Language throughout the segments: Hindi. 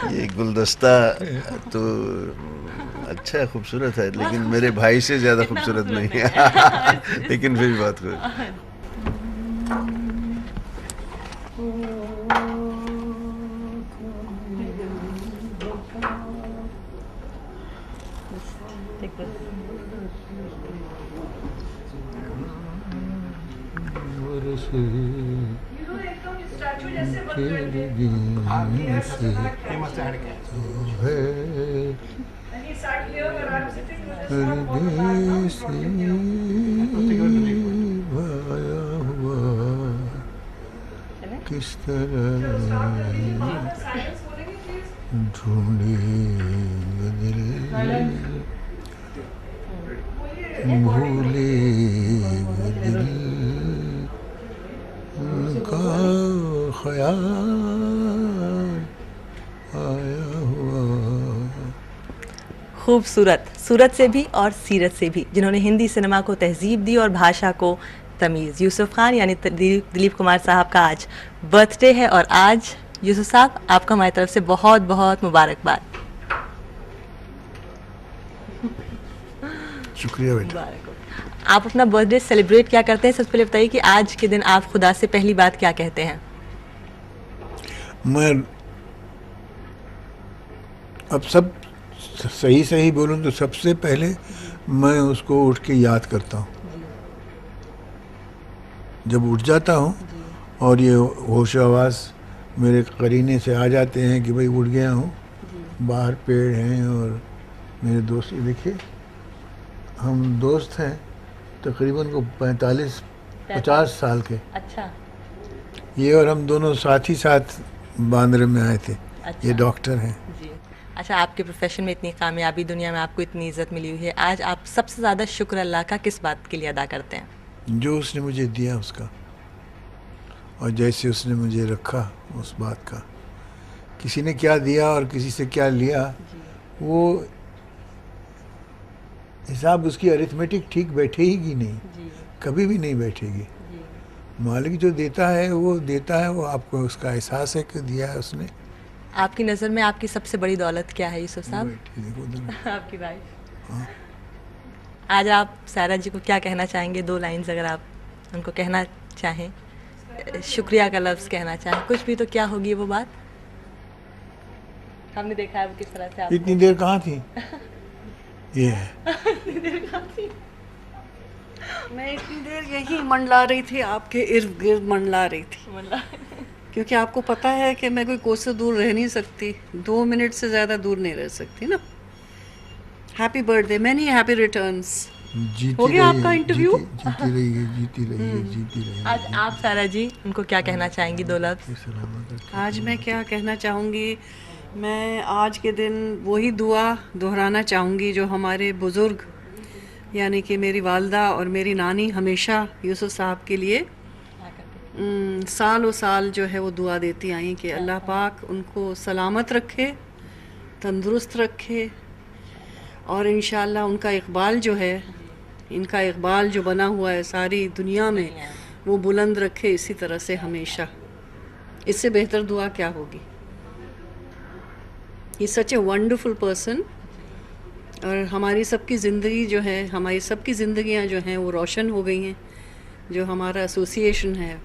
ये गुलदस्ता तो अच्छा है, खूबसूरत है, लेकिन मेरे भाई से ज़्यादा खूबसूरत नहीं है। लेकिन फिर भी बहुत खूब। किस तरह ढूंढे दिल भूले दिल का ख्याल आया हुआ। खूबसूरत, सूरत से भी और सीरत से भी, जिन्होंने हिंदी सिनेमा को तहजीब दी और भाषा को तमीज़। यूसुफ खान यानी दिलीप कुमार साहब का आज बर्थडे है और आज यूसुफ साहब आपको हमारी तरफ से बहुत बहुत मुबारकबाद। शुक्रिया बेटा। आप अपना बर्थडे सेलिब्रेट क्या करते हैं? सबसे पहले बताइए कि आज के दिन आप खुदा से पहली बात क्या कहते हैं? मैं अब सब सही सही बोलूं तो सबसे पहले मैं उसको उठ के याद करता हूँ। जब उठ जाता हूँ और ये होश आवास मेरे करीने से आ जाते हैं कि भाई उठ गया हूँ, बाहर पेड़ हैं और मेरे दोस्त, ये देखिए हम दोस्त हैं तकरीबन को 45-50 साल के। अच्छा। ये और हम दोनों साथ ही साथ बांद्रे में आए थे। अच्छा। ये डॉक्टर हैं जी। अच्छा, आपके प्रोफेशन में इतनी कामयाबी, दुनिया में आपको इतनी इज्जत मिली हुई है, आज आप सबसे ज़्यादा शुक्र अल्लाह का किस बात के लिए अदा करते हैं? जो उसने मुझे दिया उसका, और जैसे उसने मुझे रखा उस बात का। किसी ने क्या दिया और किसी से क्या लिया, वो हिसाब उसकी अरिथमेटिक ठीक बैठेगी नहीं, कभी भी नहीं बैठेगी। मालिक जो देता है वो देता है, वो आपको उसका एहसास है कि दिया है उसने। आपकी नज़र में आपकी सबसे बड़ी दौलत क्या है यूसुफ साहब? आपकी वाइफ। हाँ। आज आप सायरा जी को क्या कहना चाहेंगे? 2 लाइन्स अगर आप उनको कहना चाहें, शुक्रिया का लफ्ज़ कहना चाहें, कुछ भी, तो क्या होगी वो बात? हमने देखा है वो किस तरह से इतनी देर कहाँ थी? ये है। मैं इतनी देर यही मंडला रही थी, आपके इर्द गिर्द मंडला रही थी, क्योंकि आपको पता है कि मैं कोई कोस से दूर रह नहीं सकती, 2 मिनट से ज़्यादा दूर नहीं रह सकती ना। Happy birthday, many happy returns. हो गया आपका इंटरव्यू? जीती रहिए, जीती रहिए, जीती रहिए। आज आप सायरा जी उनको क्या कहना चाहेंगी? 2 लफ्ज़। आज मैं क्या कहना चाहूँगी, मैं आज के दिन वही दुआ दोहराना चाहूँगी जो हमारे बुज़ुर्ग यानी कि मेरी वालदा और मेरी नानी हमेशा यूसुफ साहब के लिए सालों साल जो है वो दुआ देती आई कि अल्लाह पाक उनको सलामत रखे, तंदुरुस्त रखे, और इंशाअल्लाह उनका इक़बाल जो है, इनका इक़बाल जो बना हुआ है सारी दुनिया में, वो बुलंद रखे इसी तरह से हमेशा। इससे बेहतर दुआ क्या होगी? ही सच ए वंडरफुल पर्सन। और हमारी सबकी ज़िंदगी जो है, हमारी सबकी ज़िंदगियाँ जो हैं वो रोशन हो गई हैं। जो हमारा एसोसिएशन है,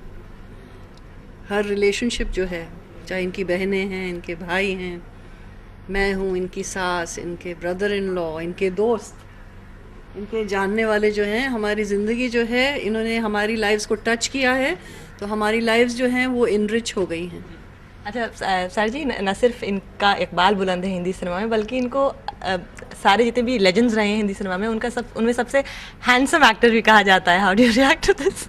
हर रिलेशनशिप जो है, चाहे इनकी बहनें हैं, इनके भाई हैं, मैं हूँ, इनकी सास, इनके ब्रदर इन लॉ, इनके दोस्त, इनके जानने वाले जो हैं, हमारी ज़िंदगी जो है, इन्होंने हमारी लाइफ्स को टच किया है, तो हमारी लाइफ्स जो हैं वो इनरिच हो गई हैं। अच्छा सर जी, न सिर्फ इनका इकबाल बुलंद है हिंदी सिनेमा में, बल्कि इनको सारे जितने भी लेजेंड्स रहे हैं हिंदी सिनेमा में, उनमें सबसे हैंडसम एक्टर भी कहा जाता है। How do you react to this?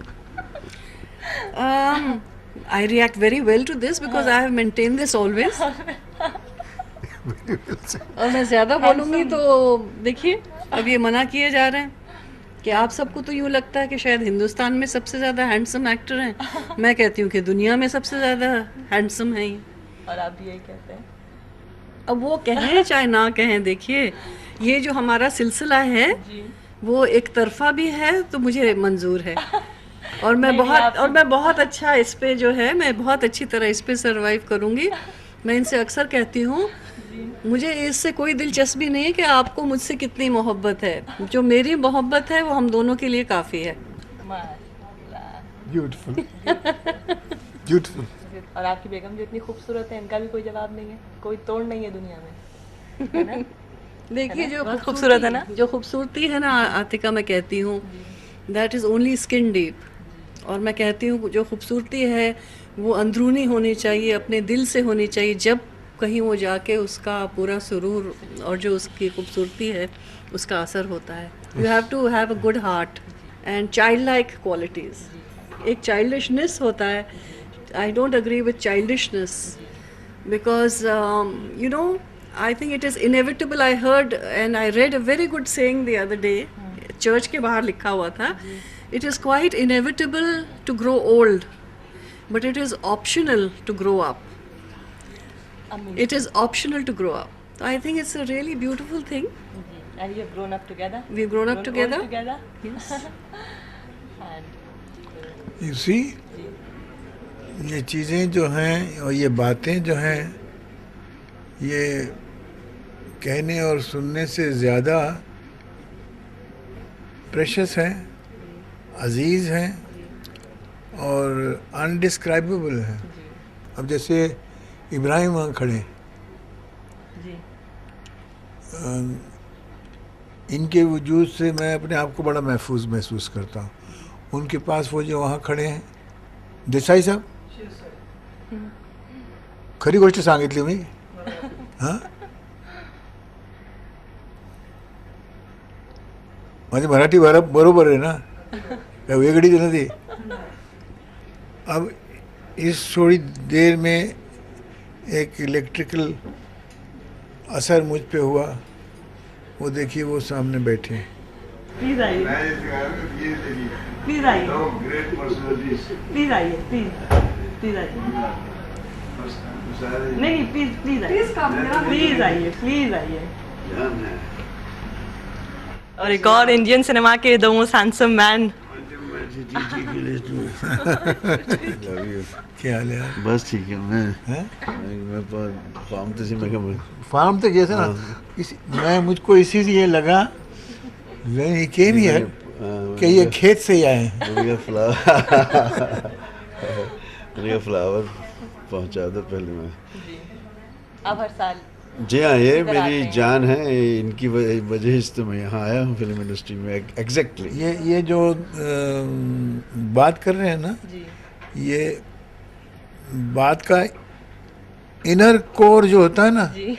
I react very well to this because I have maintained this always. और मैं ज़्यादा बोलूँगी तो देखिए, अब ये मना किए जा रहे हैं कि आप सबको तो यूँ लगता है कि शायद हिंदुस्तान में सबसे ज़्यादा हैंडसम एक्टर हैं। मैं कहती हूँ कि दुनिया में सबसे ज़्यादा हैंडसम हैं ये। और आप भी यही कहते हैं? अब वो कहें चाहे ना कहें, देखिए ये जो हमारा सिलसिला है वो एक तरफा भी है तो मुझे मंजूर है, और मैं बहुत अच्छा इस पे जो है, मैं बहुत अच्छी तरह इस पे सरवाइव करूँगी। मैं इनसे अक्सर कहती हूँ, मुझे इससे कोई दिलचस्पी नहीं है कि आपको मुझसे कितनी मोहब्बत है, जो मेरी मोहब्बत है वो हम दोनों के लिए काफ़ी है। Beautiful beautiful. और आपकी बेगम जो इतनी खूबसूरत है, इनका भी कोई जवाब नहीं है, कोई तोड़ नहीं है दुनिया में, है ना? देखिए जो बहुत खूबसूरत है ना? जो खूबसूरती है ना आतिका, मैं कहती हूँ that is only skin deep. और मैं कहती हूँ जो खूबसूरती है वो अंदरूनी होनी चाहिए, अपने दिल से होनी चाहिए। जब कहीं वो जाके उसका पूरा सुरूर और जो उसकी खूबसूरती है उसका असर होता है। You have to have a good heart and child like qualities. एक चाइल्डिशनेस होता है, I don't agree with childishness because you know, I think it is inevitable. I heard and I read a very good saying the other day, church के बाहर लिखा हुआ था, it is quite inevitable to grow old, but it is optional to grow up. It is optional to grow up. So I think it's a really beautiful thing. And you have grown up together. We've grown up together. old together. Yes. And you see, ये चीज़ें जो हैं और ये बातें जो हैं, ये कहने और सुनने से ज़्यादा प्रेशस हैं, अजीज़ हैं और अनडिस्क्राइबेबल हैं। अब जैसे इब्राहिम वहाँ खड़े, जी, इनके वजूद से मैं अपने आप को बड़ा महफूज महसूस करता हूँ। उनके पास वो जो वहाँ खड़े हैं, देसाई साहब, खरी गोष्ट सांगितली मी, हां, माझी मराठी बरोबर आहे ना, काय वेगळी तर नाही। अब इस थोड़ी देर में एक इलेक्ट्रिकल असर मुझ पे हुआ। वो देखिए वो सामने बैठे, प्लीज आइए, प्लीज आइए, प्लीज आइए, प्लीज प्लीज आइए, नहीं प्लीज प्लीज आइए, प्लीज आइए, प्लीज आइए। और एक और इंडियन सिनेमा के द मोस्ट हैंडसम मैन। क्या हाल है यार? बस ठीक है। मैं फार्म तो मैं क्या फार्म तक गए थे ना, मैं मुझको इसीलिए लगा when he came here कि ये खेत से ही आए हैं। मैंने फ्लावर पहुंचा दो पहले मैं। अब हर साल जी हाँ, ये इधर आते मेरी हैं। जान है, इनकी वजह से तो मैं यहाँ आया हूँ फिल्म इंडस्ट्री में। एग्जैक्टली ये जो बात कर रहे हैं ना, जी, ये बात का इनर कोर जो होता है ना, जी,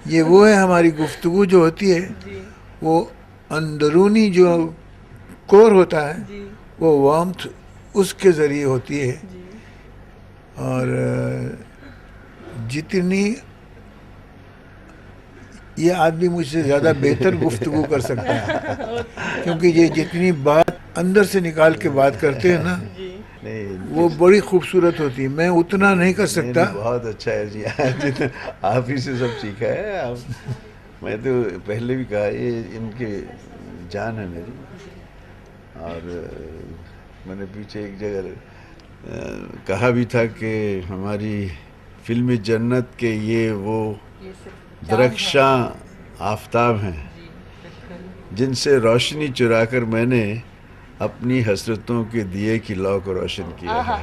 ये वो है। हमारी गुफ्तगू जो होती है, जी, वो अंदरूनी जो कोर होता है, जी, वो वार्मथ उसके ज़रिए होती है। जी, और जितनी ये आदमी मुझसे ज़्यादा बेहतर गुफ्तगू कर सकता है, क्योंकि ये जितनी बात अंदर से निकाल के बात करते हैं ना, जी, नहीं, वो बड़ी खूबसूरत होती है। मैं उतना नहीं कर सकता। नहीं, बहुत अच्छा है जी। जितना आप ही से सब सीखा है। आप, मैं तो पहले भी कहा, ये इनके जान है मेरी। और मैंने पीछे एक जगह कहा भी था कि हमारी फिल्म जन्नत के ये वो ये सिर्फ दरख्शां आफताब हैं जी, बिल्कुल, जिनसे रोशनी चुराकर मैंने अपनी हसरतों के दिए की लौ को रोशन किया है।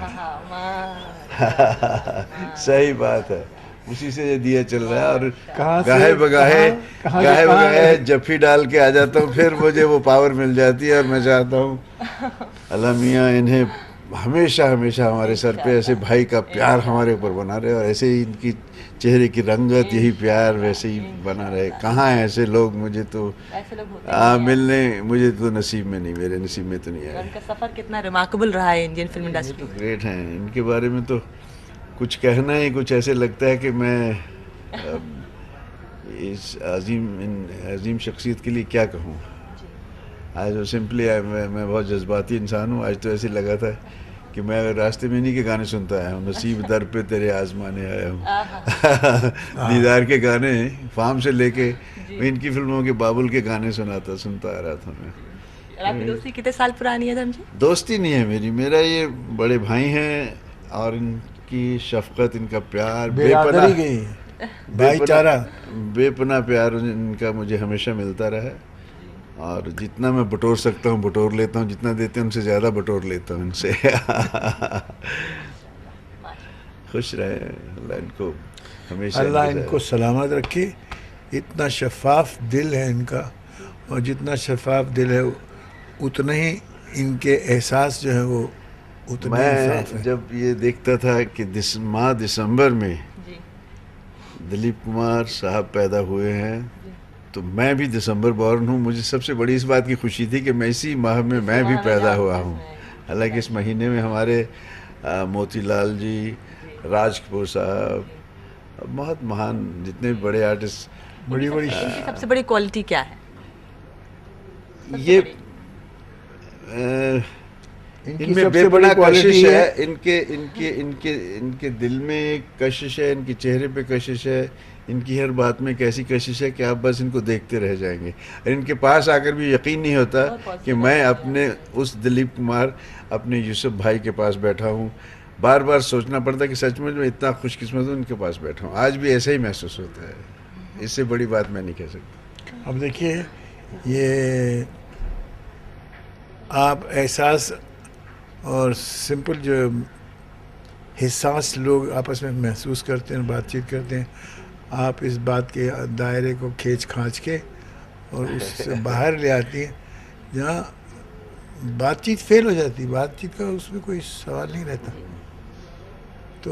सही बात है, उसी से ये दिया चल रहा है। और कहाँ से- गाहे बगाहे कहाँ- गाहे कहाँ- बगाहे जफ्फी डाल के आ जाता हूँ, फिर मुझे वो पावर मिल जाती है। और मैं चाहता हूँ अल्लाह मियाँ इन्हें हमेशा हमेशा हमारे सर पे ऐसे भाई का प्यार हमारे ऊपर बना रहे, और ऐसे ही इनकी चेहरे की रंगत, यही प्यार वैसे ही बना रहे। कहाँ हैं ऐसे लोग? मुझे तो ऐसे लोग होते हैं। मिलने मुझे तो नसीब में नहीं, मेरे नसीब में तो नहीं और आए। उनका सफ़र कितना रिमार्केबल रहा है इंडियन फिल्म इंडस्ट्री में। ग्रेट हैं, इनके बारे में तो कुछ कहना ही कुछ ऐसे लगता है कि मैं इस अजीम शख्सियत के लिए क्या कहूँ। आज वो सिंपली मैं बहुत जज्बाती इंसान हूँ। आज तो ऐसे लगा था कि मैं रास्ते में इन्हीं के गाने सुनता आया हूँ। नसीब दर पे तेरे आजमाने आया हूँ। दीदार के गाने फार्म से लेके इनकी फिल्मों के बाबुल के गाने सुनता आ रहा था मैं। और आपकी दोस्ती कितने साल पुरानी है धर्म जी? दोस्ती नहीं है मेरी, मेरा ये बड़े भाई हैं। और इनकी शफकत, इनका प्यार, बिरादरी गई, भाईचारा। बेपनाह प्यार इनका मुझे हमेशा मिलता रहा, और जितना मैं बटोर सकता हूँ बटोर लेता हूँ, जितना देते हैं उनसे ज़्यादा बटोर लेता हूँ इनसे। खुश रहे अल्लाह इनको हमेशा। अल्लाह इनको सलामत रखे। इतना शफाफ दिल है इनका, और जितना शफाफ दिल है उतना ही इनके एहसास जो है वो उतने ही साफ मैं है। जब ये देखता था कि माह दिसंबर में दिलीप कुमार साहब पैदा हुए हैं, तो मैं भी दिसंबर बॉर्न हूँ। मुझे सबसे बड़ी इस बात की खुशी थी कि मैं इसी माह में मैं भी पैदा हुआ हूँ। हालांकि इस महीने में हमारे मोतीलाल जी, राज कपूर साहब, बहुत महान जितने भी बड़े आर्टिस्ट, बड़ी बड़ी इनकी सबसे बड़ी क्वालिटी क्या है? ये इनकी इनमें सबसे बड़ी बेपनाह क्वालिटी कशिश है। है। इनके दिल में एक कशिश है, इनके चेहरे पे कशिश है, इनकी हर बात में एक ऐसी कशिश है कि आप बस इनको देखते रह जाएंगे। और इनके पास आकर भी यकीन नहीं होता कि मैं अपने उस दिलीप कुमार, अपने यूसुफ भाई के पास बैठा हूँ। बार बार सोचना पड़ता है कि सचमुच में इतना खुशकिस्मत हूँ इनके पास बैठा हूँ। आज भी ऐसा ही महसूस होता है, इससे बड़ी बात मैं नहीं कह सकता। अब देखिए, ये आप एहसास और सिंपल जो हिस्सास लोग आपस में महसूस करते हैं, बातचीत करते हैं, आप इस बात के दायरे को खींच खांच के और उससे बाहर ले आती हैं, जहाँ बातचीत फेल हो जाती है। बातचीत का उसमें कोई सवाल नहीं रहता। तो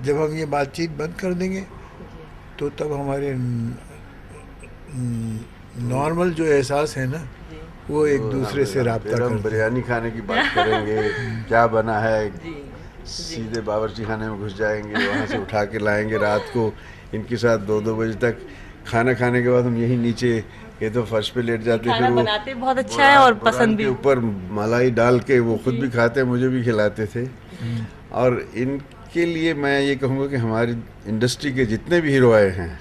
जब हम ये बातचीत बंद कर देंगे तो तब हमारे नॉर्मल जो एहसास है ना, वो एक दूसरे से राब्ता फिर हम करते हैं। बिरयानी खाने की बात करेंगे, क्या बना है, सीधे बावर्ची खाने में घुस जाएंगे, वहाँ से उठा के लाएंगे रात को। इनके साथ 2-2 बजे तक खाना खाने के बाद हम यही नीचे ये तो फर्श पे लेट जाते, खाना फिर वो बनाते बहुत अच्छा है और बुरान पसंद के भी। ऊपर मलाई डाल के वो खुद भी खाते, मुझे भी खिलाते थे। और इनके लिए मैं ये कहूँगा कि हमारी इंडस्ट्री के जितने भी हीरो आए हैं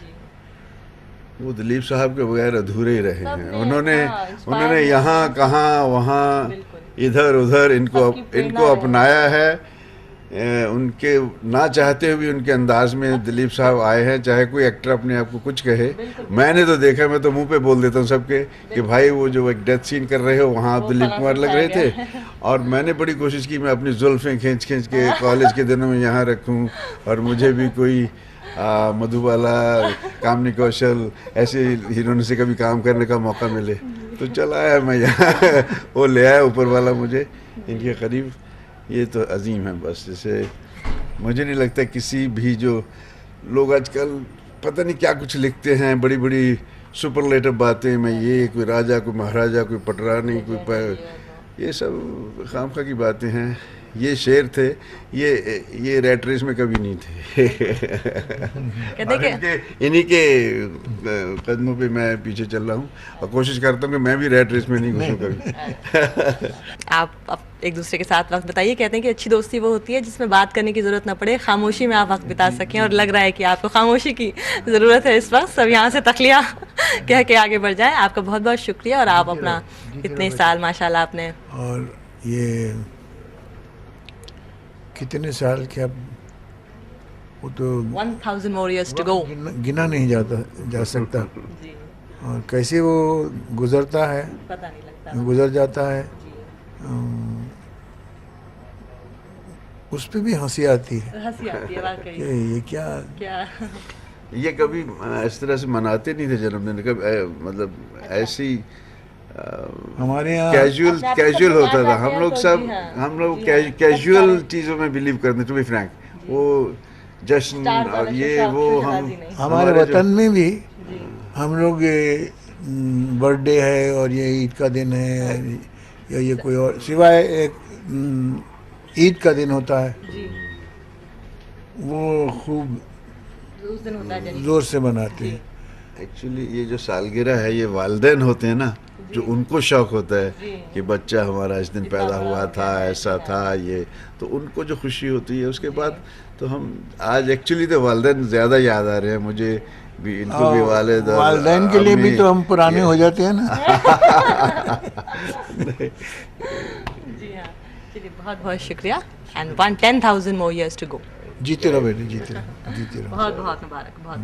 वो दिलीप साहब के बगैर अधूरे ही रहे हैं। उन्होंने यहाँ कहाँ वहाँ इधर उधर इनको अपनाया है। उनके ना चाहते हुए उनके अंदाज में दिलीप साहब आए हैं। चाहे कोई एक्टर अपने आप को कुछ कहे, मैंने तो देखा, मैं तो मुंह पे बोल देता हूँ सबके कि भाई वो जो एक डेथ सीन कर रहे हो वहाँ आप दिलीप कुमार लग रहे थे। और मैंने बड़ी कोशिश की मैं अपनी जुल्फ़ें खींच खींच के कॉलेज के दिनों में यहाँ रखूँ, और मुझे भी कोई मधुबाला, कामनी कौशल ऐसे हीरोइन से कभी काम करने का मौका मिले तो चला आया मैं यहाँ। वो ले आया ऊपर वाला मुझे इनके करीब। ये तो अजीम है बस। जैसे मुझे नहीं लगता किसी भी जो लोग आजकल पता नहीं क्या कुछ लिखते हैं, बड़ी बड़ी सुपरलेटिव बातें, मैं ये कोई राजा, कोई महाराजा, कोई पटरानी, ये सब खामखा की बातें हैं। ये शेर थे, ये रैट रेस में कभी नहीं थे। इन्हीं के कदमों पे मैं पीछे चल रहा हूँ और कोशिश करता हूँ कि मैं भी रैट रेस में नहीं घुसूँ कभी। आप एक दूसरे के साथ वक्त बताइए। कहते हैं कि अच्छी दोस्ती वो होती है जिसमें बात करने की ज़रूरत ना पड़े, खामोशी में आप वक्त बिता सकें, और लग रहा है कि आपको खामोशी की ज़रूरत है इस वक्त। सब यहाँ से तखलिया कह के आगे बढ़ जाए। आपका बहुत बहुत शुक्रिया, और आप अपना इतने साल माशाल्लाह आपने, और ये कितने साल के, अब वो तो 1000 more years to go। गिना नहीं जा सकता। और कैसे वो गुजरता है, पता नहीं लगता, गुजर जाता है। उस पे भी हंसी आती है हंसी आती है वाकई। कि ये क्या ये कभी इस तरह से मनाते नहीं थे जन्मदिन, कभी मतलब ऐसी हमारे यहाँ कैजुअल होता था। हम लोग कैजुअल चीज़ों में बिलीव करते, टू बी फ्रैंक। वो जश्न और ये वो हमारे वतन में भी हम लोग बर्थडे है और ये ईद का दिन है या ये कोई और, सिवाय एक ईद का दिन होता है वो खूब उस दिन होता है जोर से मनाते हैं। एक्चुअली ये जो सालगिरह है, ये वालिदैन होते हैं ना, जो उनको शौक होता है कि बच्चा हमारा इस दिन पैदा हुआ था, ऐसा था, ये तो उनको जो खुशी होती है। उसके बाद तो हम आज एक्चुअली तो वालिदैन ज़्यादा याद आ रहे हैं मुझे भी, इनको भी वालिदैन के लिए भी तो हम पुराने हो जाते हैं ना। जी हाँ, चलिए। बहुत बहुत शुक्रिया and 10,000 more years to go. जीते रहो बेटे, जीते रहो, जीते रहो। बहुत बहुत मुबारक, बहुत